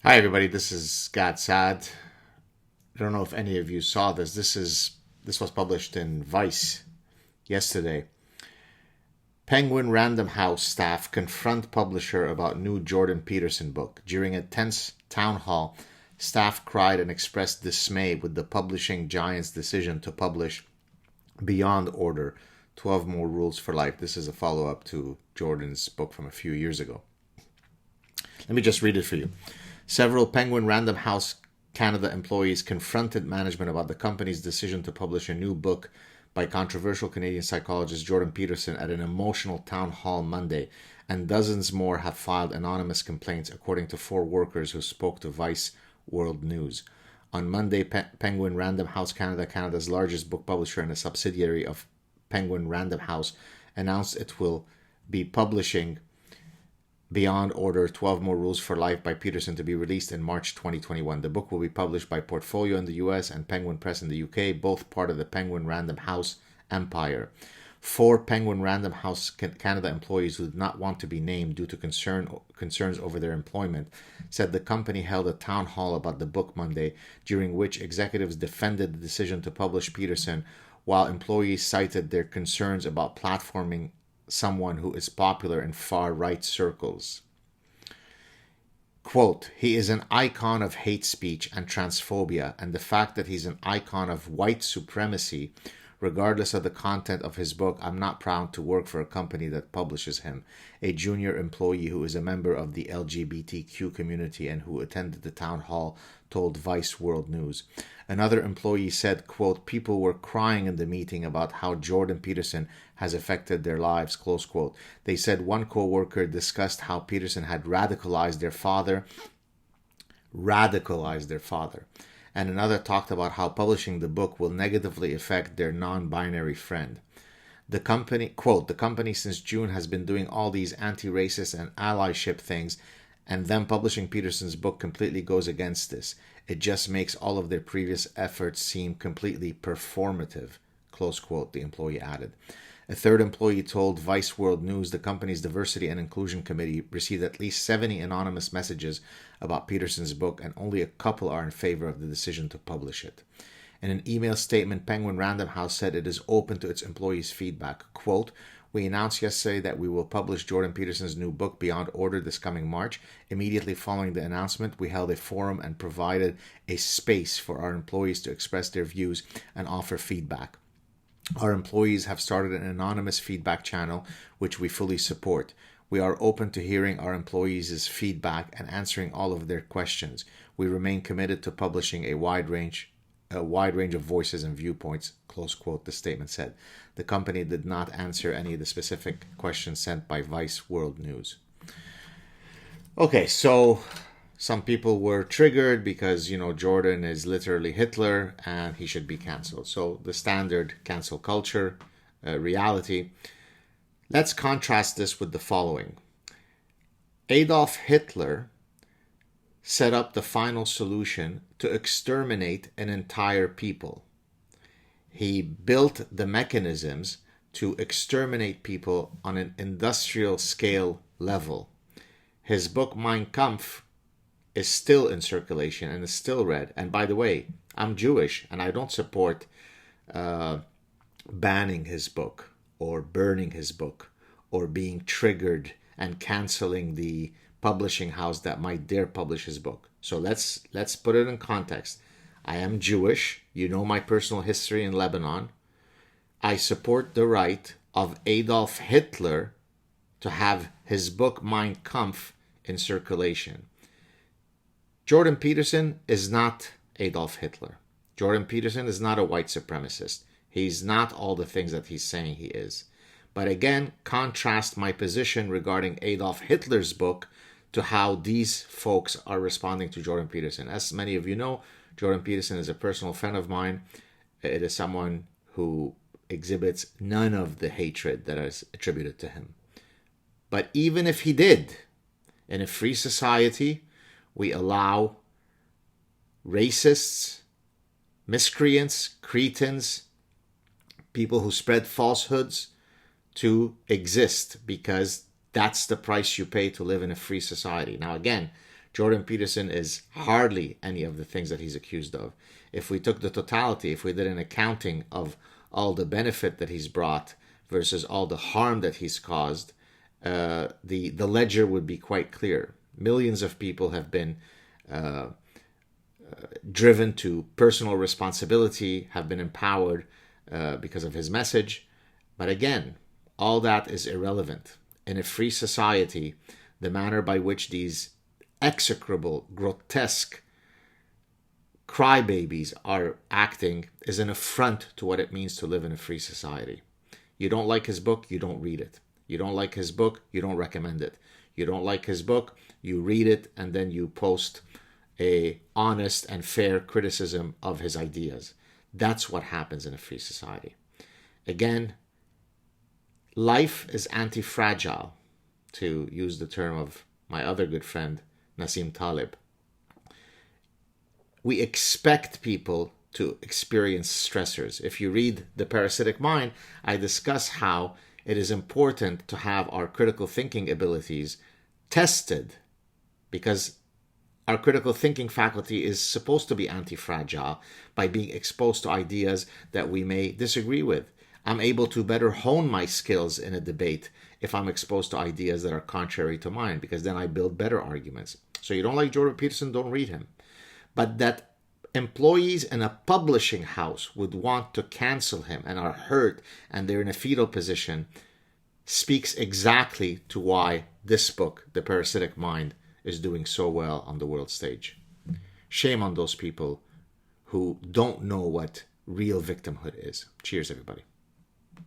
Hi, everybody. This is Gad Saad. I don't know if any of you saw this. This was published in Vice yesterday. Penguin Random House staff confront publisher about new Jordan Peterson book. During a tense town hall, staff cried and expressed dismay with the publishing giant's decision to publish Beyond Order 12 More Rules for Life. This is a follow up to Jordan's book from a few years ago. Let me just read it for you. Several Penguin Random House Canada employees confronted management about the company's decision to publish a new book by controversial Canadian psychologist Jordan Peterson at an emotional town hall Monday, and dozens more have filed anonymous complaints, according to 4 workers who spoke to Vice World News. On Monday, Penguin Random House Canada, Canada's largest book publisher and a subsidiary of Penguin Random House, announced it will be publishing Beyond Order 12 More Rules for Life by Peterson to be released in March 2021. The book will be published by Portfolio in the US and Penguin Press in the UK, both part of the Penguin Random House empire. 4 Penguin Random House Canada employees who did not want to be named due to concerns over their employment said the company held a town hall about the book Monday, during which executives defended the decision to publish Peterson, while employees cited their concerns about platforming someone who is popular in far-right circles. Quote, he is an icon of hate speech and transphobia, and the fact that he's an icon of white supremacy, regardless of the content of his book, I'm not proud to work for a company that publishes him, a junior employee who is a member of the LGBTQ community and who attended the town hall told Vice World News. Another employee said, quote, people were crying in the meeting about how Jordan Peterson has affected their lives, close quote. They said one co-worker discussed how Peterson had radicalized their father, and another talked about how publishing the book will negatively affect their non-binary friend. The company, quote, the company since June has been doing all these anti-racist and allyship things, and them publishing Peterson's book completely goes against this. It just makes all of their previous efforts seem completely performative, close quote, the employee added. A third employee told Vice World News the company's Diversity and Inclusion Committee received at least 70 anonymous messages about Peterson's book, and only a couple are in favor of the decision to publish it. In an email statement, Penguin Random House said it is open to its employees' feedback. Quote, we announced yesterday that we will publish Jordan Peterson's new book, Beyond Order, this coming March. Immediately following the announcement, we held a forum and provided a space for our employees to express their views and offer feedback. Our employees have started an anonymous feedback channel, which we fully support. We are open to hearing our employees' feedback and answering all of their questions. We remain committed to publishing a wide range of voices and viewpoints, close quote, the statement said. The company did not answer any of the specific questions sent by Vice World News. Okay, so some people were triggered because, Jordan is literally Hitler and he should be canceled. So the standard cancel culture reality. Let's contrast this with the following. Adolf Hitler set up the final solution to exterminate an entire people. He built the mechanisms to exterminate people on an industrial scale level. His book Mein Kampf is still in circulation and is still read. And by the way, I'm Jewish and I don't support banning his book or burning his book or being triggered and canceling the publishing house that might dare publish his book. So let's put it in context. I am Jewish. You know my personal history in Lebanon. I support the right of Adolf Hitler to have his book Mein Kampf in circulation. Jordan Peterson is not Adolf Hitler. Jordan Peterson is not a white supremacist. He's not all the things that he's saying he is. But again, contrast my position regarding Adolf Hitler's book to how these folks are responding to Jordan Peterson. As many of you know, Jordan Peterson is a personal friend of mine. It is someone who exhibits none of the hatred that is attributed to him. But even if he did, in a free society, we allow racists, miscreants, cretins, people who spread falsehoods to exist because that's the price you pay to live in a free society. Now again, Jordan Peterson is hardly any of the things that he's accused of. If we took the totality, if we did an accounting of all the benefit that he's brought versus all the harm that he's caused, the ledger would be quite clear. Millions of people have been driven to personal responsibility, have been empowered because of his message. But again, all that is irrelevant. In a free society, the manner by which these execrable, grotesque crybabies are acting is an affront to what it means to live in a free society. You don't like his book, you don't read it. You don't like his book, you don't recommend it. You don't like his book, you read it, and then you post a honest and fair criticism of his ideas. That's what happens in a free society. Again, life is anti-fragile, to use the term of my other good friend, Nassim Taleb. We expect people to experience stressors. If you read The Parasitic Mind, I discuss how it is important to have our critical thinking abilities tested, because our critical thinking faculty is supposed to be anti-fragile by being exposed to ideas that we may disagree with. I'm able to better hone my skills in a debate if I'm exposed to ideas that are contrary to mine, because then I build better arguments. So you don't like Jordan Peterson, don't read him. But that employees in a publishing house would want to cancel him and are hurt and they're in a fetal position speaks exactly to why this book, The Parasitic Mind, is doing so well on the world stage. Shame on those people who don't know what real victimhood is. Cheers, everybody.